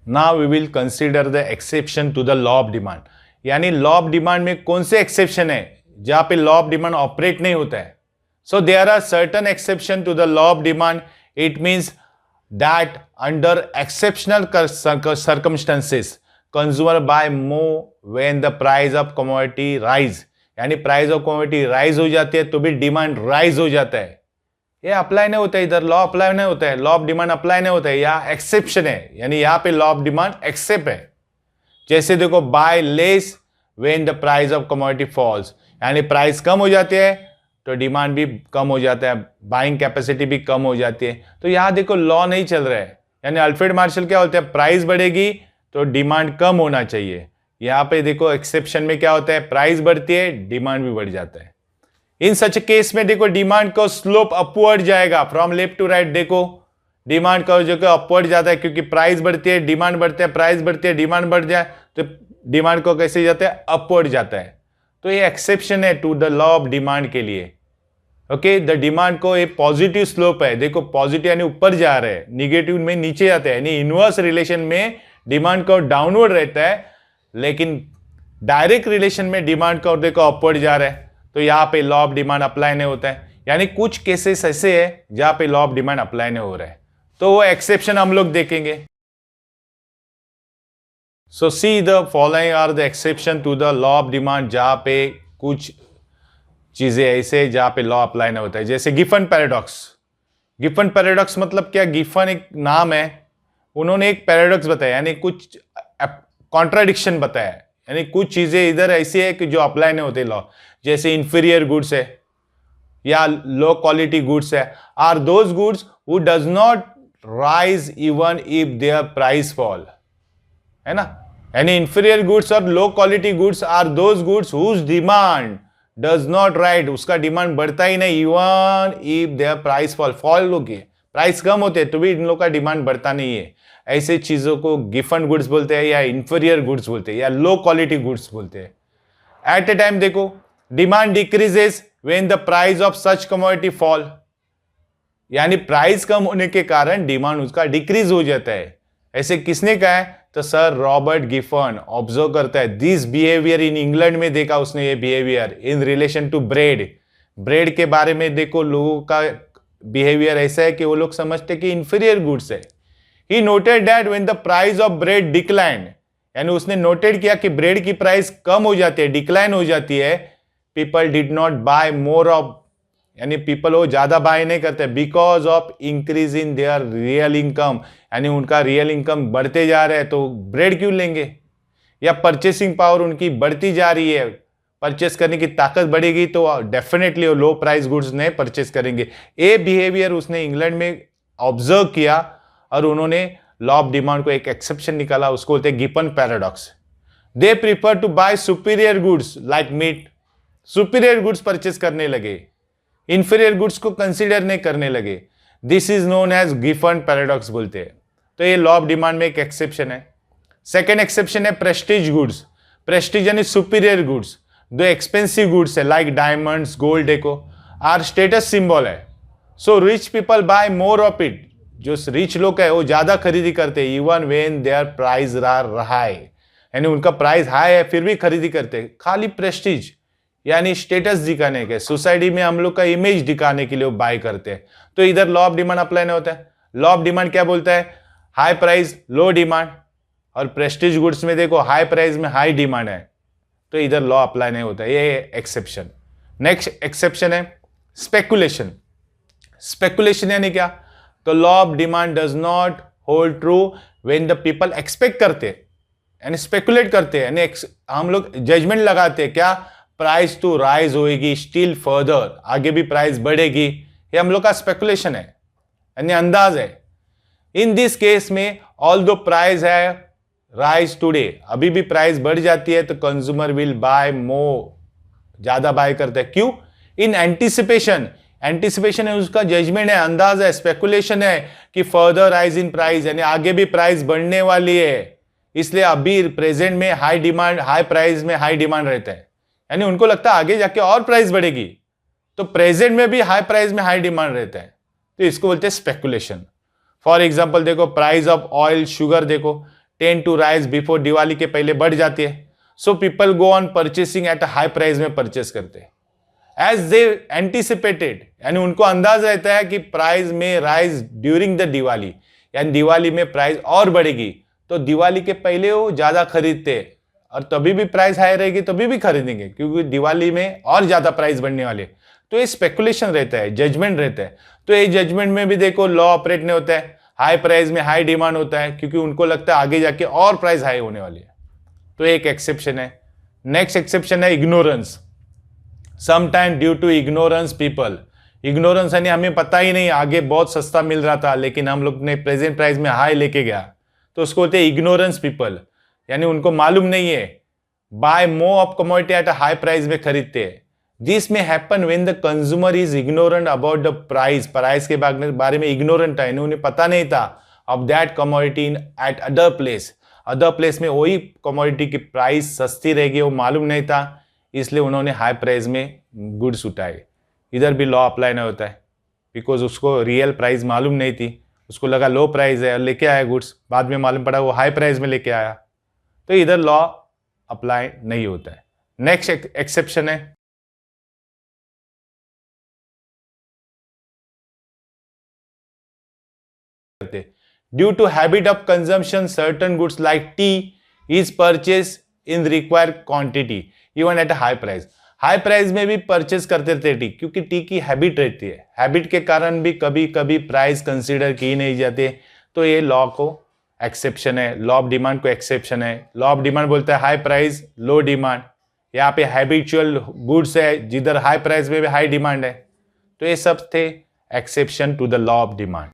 Now we will consider the exception to the law of demand. यानी law of demand में कौन से exception है जहां पे लॉ ऑफ डिमांड ऑपरेट नहीं होता है। So there are certain exception to the law of demand. It means that under exceptional circumstances consumer buy more when the price of commodity rise. यानी प्राइस ऑफ कमोडिटी राइज हो जाती है तो भी demand rise हो जाता है। ये अप्लाई नहीं होता है, इधर लॉ अप्लाई नहीं होता है, लॉ ऑफ डिमांड अप्लाई नहीं होता है, यहाँ एक्सेप्शन है। यानी यहाँ पे लॉ ऑफ डिमांड एक्सेप्ट है। जैसे देखो buy less when the price of commodity falls, यानी प्राइस कम हो जाती है तो डिमांड भी कम हो जाता है, बाइंग कैपेसिटी भी कम हो जाती है। तो यहाँ देखो लॉ नहीं चल रहा है। यानी अल्फ्रेड मार्शल क्या होता है, प्राइस बढ़ेगी तो डिमांड कम होना चाहिए। यहाँ पे देखो एक्सेप्शन में क्या होता है, प्राइस बढ़ती है डिमांड भी बढ़ जाता है। इन सच केस में देखो डिमांड का स्लोप अपवर्ड जाएगा फ्रॉम लेफ्ट टू राइट। देखो डिमांड का जो अपवर्ड जाता है क्योंकि प्राइस बढ़ती है डिमांड बढ़ती है, प्राइस बढ़ती है डिमांड बढ़ जाए तो डिमांड को कैसे जाता है, अपवर्ड जाता है। तो ये एक्सेप्शन है to the law of demand के लिए। ओके, द डिमांड को एक पॉजिटिव स्लोप है। देखो पॉजिटिव यानी ऊपर जा रहे हैं, निगेटिव में नीचे जाते हैं। यानी इनवर्स रिलेशन में डिमांड का डाउनवर्ड रहता है, लेकिन डायरेक्ट रिलेशन में डिमांड का देखो अपवर्ड जा रहा है। तो यहां पे लॉ ऑफ डिमांड अप्लाई नहीं होता है। यानी कुछ केसेस ऐसे है जहां पे लॉ ऑफ डिमांड अप्लाई नहीं हो रहा है, तो वो एक्सेप्शन हम लोग देखेंगे। So see the following are the exception to the law of demand, जहां पे कुछ चीजें ऐसे जहां पे लॉ अप्लाई नहीं होता है। जैसे गिफन पैराडॉक्स। गिफन पैराडॉक्स मतलब क्या, गिफन एक नाम है, उन्होंने एक पैराडॉक्स बताया यानी कुछ कॉन्ट्राडिक्शन बताया। यानी कुछ चीजें इधर ऐसी है कि जो अप्लाई नहीं होते लॉ। जैसे इंफीरियर गुड्स है या लो क्वालिटी गुड्स है, are those goods who does not rise even if their price fall, है ना। यानी इंफीरियर गुड्स और low quality goods are those goods whose demand does not rise, उसका demand बढ़ता ही नहीं even if their price fall होगी, price कम होते हैं तो भी इन लोगों का डिमांड बढ़ता नहीं है। ऐसे चीजों को गिफन गुड्स बोलते हैं या इंफीरियर गुड्स बोलते हैं या लो क्वालिटी गुड्स बोलते हैं। एट ए टाइम देखो demand decreases when the price of such commodity fall, यानी प्राइस कम होने के कारण डिमांड उसका डिक्रीज हो जाता है। ऐसे किसने कहा है, तो सर रॉबर्ट गिफन ऑब्जर्व करता है दिस बिहेवियर इन इंग्लैंड में देखा उसने ये behaviour in relation to bread. Bread के बारे में देखो लोगों का बिहेवियर ऐसा है कि वो लोग समझते कि इंफीरियर गुड्स है। He noted that when the price of bread declined, यानी उसने नोटेड किया कि ब्रेड की प्राइस कम हो जाती है, डिक्लाइन हो जाती है, people did not buy more of, यानी पीपल वो ज्यादा बाय नहीं करते because of increase in their real income, यानी उनका रियल इनकम बढ़ते जा रहे हैं तो ब्रेड क्यों लेंगे। या परचेसिंग पावर उनकी बढ़ती जा रही है, परचेस करने की ताकत बढ़ेगी तो डेफिनेटली वो लो प्राइस गुड्स नहीं परचेस करेंगे। ये बिहेवियर उसने इंग्लैंड में ऑब्जर्व किया और उन्होंने लॉ ऑफ डिमांड को एक एक्सेप्शन निकाला, उसको बोलते हैं Giffen paradox. They prefer to buy superior goods like meat, superior goods purchase करने लगे, इंफीरियर गुड्स को कंसीडर नहीं करने लगे। This is known as Giffen paradox बोलते हैं। तो ये लॉ ऑफ डिमांड में एक एक्सेप्शन है। सेकेंड एक्सेप्शन है प्रेस्टीज गुड्स। प्रेस्टीज यानी सुपीरियर गुड्स, जो एक्सपेंसिव गुड्स है लाइक डायमंड्स गोल्ड देखो आर स्टेटस सिंबल है, so rich people buy more of it. जो रिच लोग है वो ज्यादा खरीदी करते हैं even when their price are high, यानी उनका प्राइस हाई है फिर भी खरीदी करते हैं। खाली प्रेस्टीज यानी स्टेटस दिखाने के, सोसाइटी में हम लोग का इमेज दिखाने के लिए वो बाय करते हैं। तो इधर लॉ ऑफ डिमांड अप्लाई नहीं होता है। लॉ ऑफ डिमांड क्या बोलता है, हाई प्राइस लो डिमांड, और प्रेस्टीज गुड्स में देखो हाई प्राइस में हाई डिमांड है तो इधर लॉ अप्लाई नहीं होता है, ये एक्सेप्शन। नेक्स्ट एक्सेप्शन है स्पेकुलेशन। स्पेकुलेशन यानी क्या, तो law of demand does not hold true when the people expect करते यानी स्पेकुलेट करते हैं, यानी हम लोग जजमेंट लगाते हैं क्या प्राइस तो राइज होएगी स्टिल फर्दर, आगे भी प्राइस बढ़ेगी, ये हम लोग का स्पेकुलेशन है यानी अंदाज है। इन दिस केस में ऑल दो प्राइस है राइज टुडे, अभी भी प्राइस बढ़ जाती है तो कंज्यूमर विल बाय मोर, ज्यादा बाय करता है। क्यों, इन एंटिसिपेशन, एंटिसिपेशन है उसका जजमेंट है, अंदाज है, स्पेकुलेशन है कि फर्दर राइज इन प्राइस, यानी आगे भी प्राइस बढ़ने वाली है, इसलिए अभी प्रेजेंट में हाई डिमांड हाई प्राइस में हाई डिमांड रहता है, यानी उनको लगता है आगे जाके और प्राइस बढ़ेगी तो प्रेजेंट में भी हाई प्राइस में हाई डिमांड रहता है, तो इसको बोलते हैं स्पेकुलेशन। फॉर एग्जाम्पल देखो प्राइस ऑफ ऑयल शुगर देखो tend to rise before, Diwali के पहले बढ़ जाती है. So people go on purchasing at a high price में परचेस करते हैं. एज दे एंटिसिपेटेड, यानी उनको अंदाज रहता है कि प्राइस में राइज ड्यूरिंग द दिवाली, यानी दिवाली में प्राइस और बढ़ेगी, तो दिवाली के पहले वो ज्यादा खरीदते हैं और तभी भी प्राइस हाई रहेगी तभी भी खरीदेंगे, क्योंकि दिवाली में और ज्यादा प्राइस बढ़ने वाले. तो ये स्पेकुलेशन रहता है, जजमेंट रहता है. तो ये जजमेंट में भी देखो लॉ ऑपरेट नहीं होता है. हाई प्राइस में हाई डिमांड होता है क्योंकि उनको लगता है आगे जाके और प्राइस हाई होने वाली है. तो एक एक्सेप्शन है. नेक्स्ट एक्सेप्शन है ignorance. Sometime due to ignorance people, ignorance यानी हमें पता ही नहीं, आगे बहुत सस्ता मिल रहा था लेकिन हम लोग ने प्रेजेंट प्राइस में हाई लेके गया, तो उसको होते हैं इग्नोरेंस पीपल, यानी उनको मालूम नहीं है. Buy more of commodity at a high price में खरीदते हैं. दिस में happen when the consumer is ignorant about the price, price के बारे में इग्नोरेंट है, उन्हें पता नहीं था of that commodity in at other place. Other place में वही कमोडिटी की प्राइस सस्ती रहेगी, वो मालूम नहीं था, इसलिए उन्होंने हाई प्राइस में गुड्स उठाए. इधर भी लॉ अप्लाई नहीं होता है, बिकॉज उसको रियल प्राइस मालूम नहीं थी, उसको लगा लो प्राइस है और लेके आया गुड्स, बाद में मालूम पड़ा वो हाई प्राइस में लेके आया, तो इधर लॉ अप्लाई नहीं होता है. नेक्स्ट एक्सेप्शन है due to habit of consumption certain goods like tea is purchase in required quantity even at a high price. High price में भी परचेज करते थे टी, क्योंकि टी की हैबिट रहती है, हैबिट के कारण भी कभी कभी प्राइस कंसीडर की नहीं जाती. तो ये लॉ को एक्सेप्शन है, लॉ ऑफ डिमांड को एक्सेप्शन है. लॉ ऑफ डिमांड बोलता है हाई प्राइस लो डिमांड, यहाँ पे हैबिचुअल गुड्स है जिधर हाई प्राइस में भी हाई डिमांड है. तो ये सब थे exception to the law of demand.